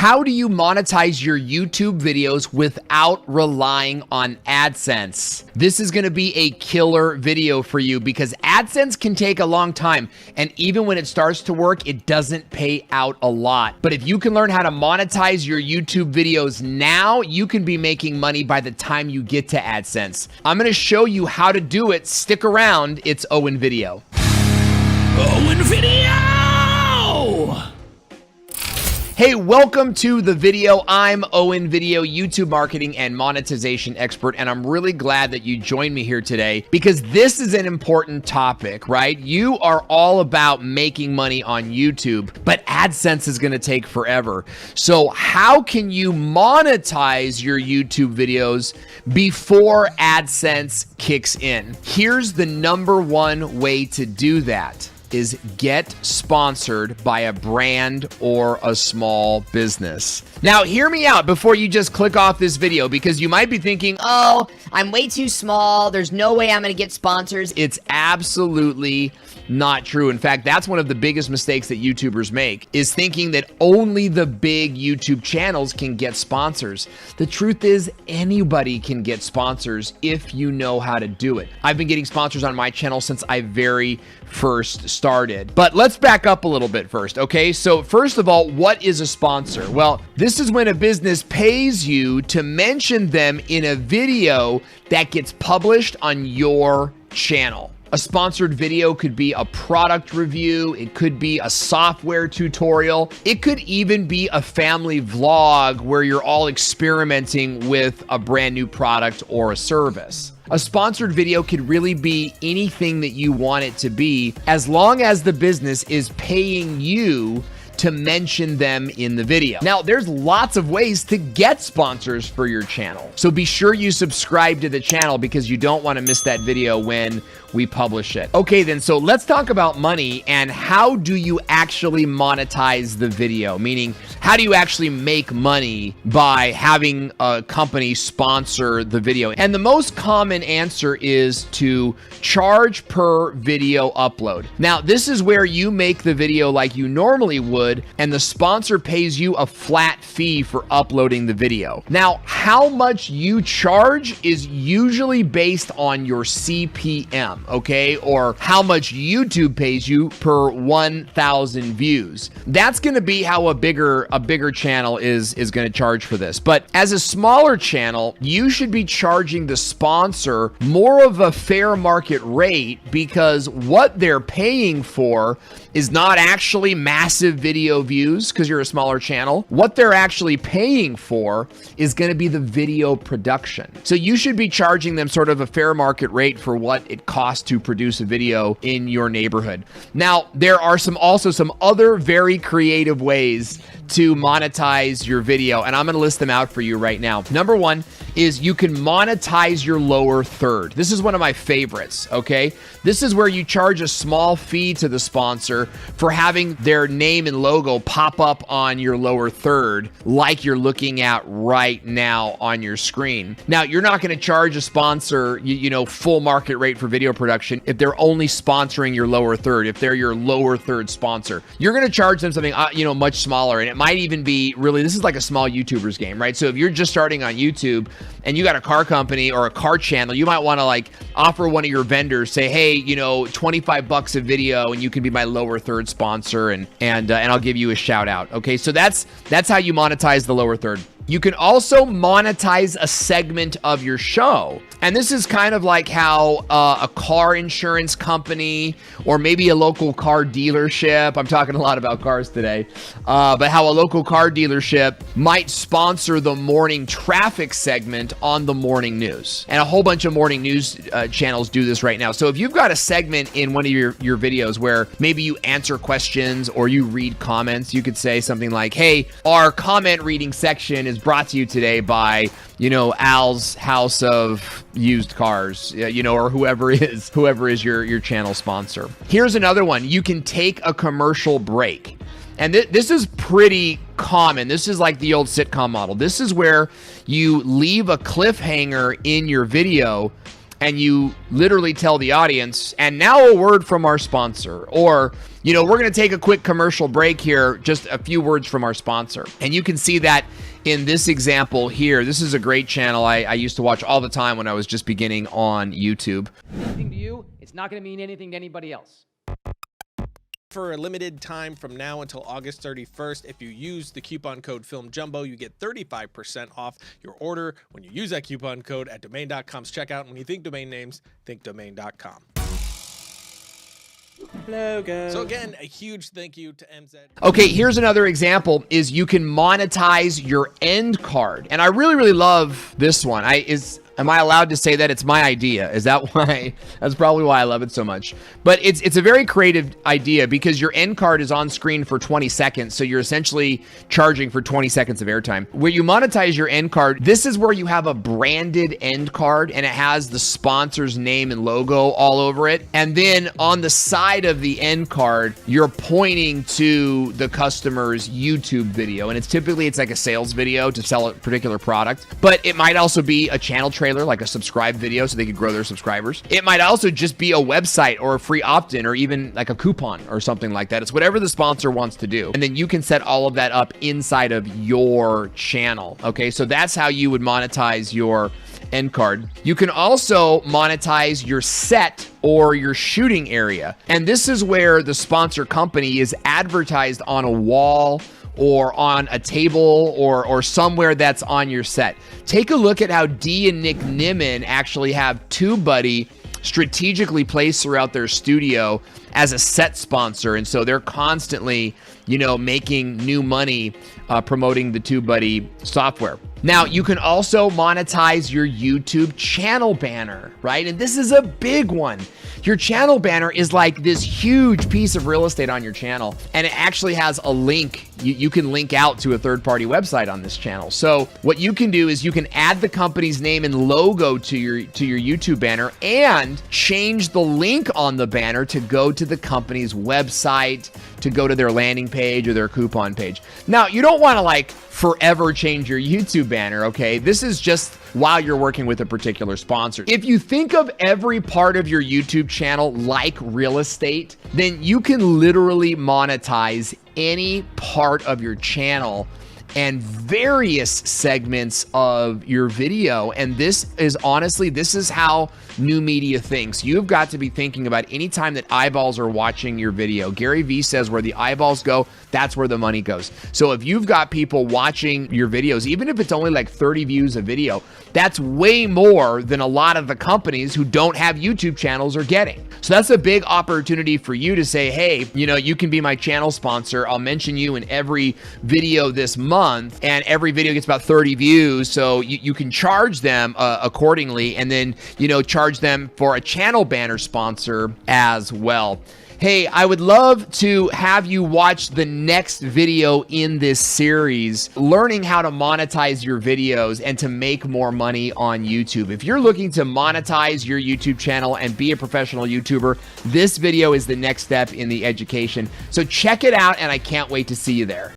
How do you monetize your YouTube videos without relying on AdSense? This is going to be a killer video for you because AdSense can take a long time, and even when it starts to work, it doesn't pay out a lot. But if you can learn how to monetize your YouTube videos now, you can be making money by the time you get to AdSense. I'm going to show you how to do it. Stick around. It's Owen Video. Owen Video! Hey, welcome to the video. I'm Owen Video, YouTube marketing and monetization expert, and I'm really glad that you joined me here today because this is an important topic, right? You are all about making money on YouTube, but AdSense is going to take forever. So how can you monetize your YouTube videos before AdSense kicks in? Here's the number one way to do that. Is get sponsored by a brand or a small business. Now, hear me out before you just click off this video because you might be thinking, oh, I'm way too small. There's no way I'm going to get sponsors. It's absolutely not true. In fact, that's one of the biggest mistakes that YouTubers make is thinking that only the big YouTube channels can get sponsors. The truth is anybody can get sponsors if you know how to do it. I've been getting sponsors on my channel since I very first started. But let's back up a little bit first, okay? So first of all, what is a sponsor? Well, this is when a business pays you to mention them in a video that gets published on your channel. A sponsored video could be a product review. It could be a software tutorial. It could even be a family vlog where you're all experimenting with a brand new product or a service. A sponsored video could really be anything that you want it to be as long as the business is paying you to mention them in the video. Now, there's lots of ways to get sponsors for your channel. So be sure you subscribe to the channel because you don't want to miss that video when we publish it. Okay, then, so let's talk about money and how do you actually monetize the video? Meaning, how do you actually make money by having a company sponsor the video? And the most common answer is to charge per video upload. Now, this is where you make the video like you normally would, and the sponsor pays you a flat fee for uploading the video. Now, how much you charge is usually based on your CPM, okay? Or how much YouTube pays you per 1,000 views. That's gonna be how a bigger channel is gonna charge for this. But as a smaller channel, you should be charging the sponsor more of a fair market rate because what they're paying for is not actually massive video views because you're a smaller channel. What they're actually paying for is going to be the video production. So you should be charging them sort of a fair market rate for what it costs to produce a video in your neighborhood. Now, there are also some other very creative ways to monetize your video, and I'm going to list them out for you right now. Number one is you can monetize your lower third. This is one of my favorites, okay? This is where you charge a small fee to the sponsor for having their name and logo pop up on your lower third like you're looking at right now on your screen. Now, you're not going to charge a sponsor, you know, full market rate for video production if they're only sponsoring your lower third, if they're your lower third sponsor. You're going to charge them something, much smaller, and it might even be really, this is like a small YouTuber's game, right? So if you're just starting on YouTube and you got a car company or a car channel, you might want to like offer one of your vendors, say, hey, $25 a video and you can be my lower third sponsor and I'll give you a shout out. Okay, so that's how you monetize the lower third. You can also monetize a segment of your show. And this is kind of like how a car insurance company or maybe a local car dealership, I'm talking a lot about cars today, but how a local car dealership might sponsor the morning traffic segment on the morning news. And a whole bunch of morning news channels do this right now. So if you've got a segment in one of your videos where maybe you answer questions or you read comments, you could say something like, hey, our comment reading section is brought to you today by, Al's House of Used Cars, or whoever is your channel sponsor. Here's another one. You can take a commercial break. And this is pretty common. This is like the old sitcom model. This is where you leave a cliffhanger in your video and you literally tell the audience, and now a word from our sponsor, or, you know, we're going to take a quick commercial break here, just a few words from our sponsor. And you can see that in this example here. This is a great channel I used to watch all the time when I was just beginning on YouTube. Anything to you, it's not going to mean anything to anybody else. For a limited time from now until August 31st, if you use the coupon code FilmJumbo, you get 35% off your order when you use that coupon code at domain.com's checkout. When you think domain names, think domain.com. Logo. So again, a huge thank you to MZ. Okay, here's another example, is you can monetize your end card. And I really, really love this one. Am I allowed to say that? It's my idea. Is that why? That's probably why I love it so much. But it's a very creative idea, because your end card is on screen for 20 seconds. So you're essentially charging for 20 seconds of airtime. Where you monetize your end card, this is where you have a branded end card and it has the sponsor's name and logo all over it. And then on the side of the end card, you're pointing to the customer's YouTube video. And it's like a sales video to sell a particular product. But it might also be a channel trailer, like a subscribe video, so they could grow their subscribers. It might also just be a website or a free opt-in or even like a coupon or something like that. It's whatever the sponsor wants to do. And then you can set all of that up inside of your channel. Okay, so that's how you would monetize your end card. You can also monetize your set or your shooting area. And this is where the sponsor company is advertised on a wall or on a table or somewhere that's on your set. Take a look at how Dee and Nick Nimmin actually have TubeBuddy strategically placed throughout their studio as a set sponsor. And so they're constantly, you know, making new money promoting the TubeBuddy software. Now, you can also monetize your YouTube channel banner, right? And this is a big one. Your channel banner is like this huge piece of real estate on your channel, and it actually has a link. You can link out to a third-party website on this channel. So what you can do is you can add the company's name and logo to your YouTube banner and change the link on the banner to go to the company's website, to go to their landing page or their coupon page. Now, you don't want to like forever change your YouTube banner, okay? This is just while you're working with a particular sponsor. If you think of every part of your YouTube channel like real estate, then you can literally monetize any part of your channel and various segments of your video. And this is how new media thinks. You've got to be thinking about any time that eyeballs are watching your video. Gary Vee says where the eyeballs go, that's where the money goes. So if you've got people watching your videos, even if it's only like 30 views a video, that's way more than a lot of the companies who don't have YouTube channels are getting. So that's a big opportunity for you to say, hey, you know, you can be my channel sponsor. I'll mention you in every video this month, and every video gets about 30 views. So you can charge them accordingly, and then, you know, charge them for a channel banner sponsor as well. Hey, I would love to have you watch the next video in this series, learning how to monetize your videos and to make more money on YouTube. If you're looking to monetize your YouTube channel and be a professional YouTuber, this video is the next step in the education. So check it out, and I can't wait to see you there.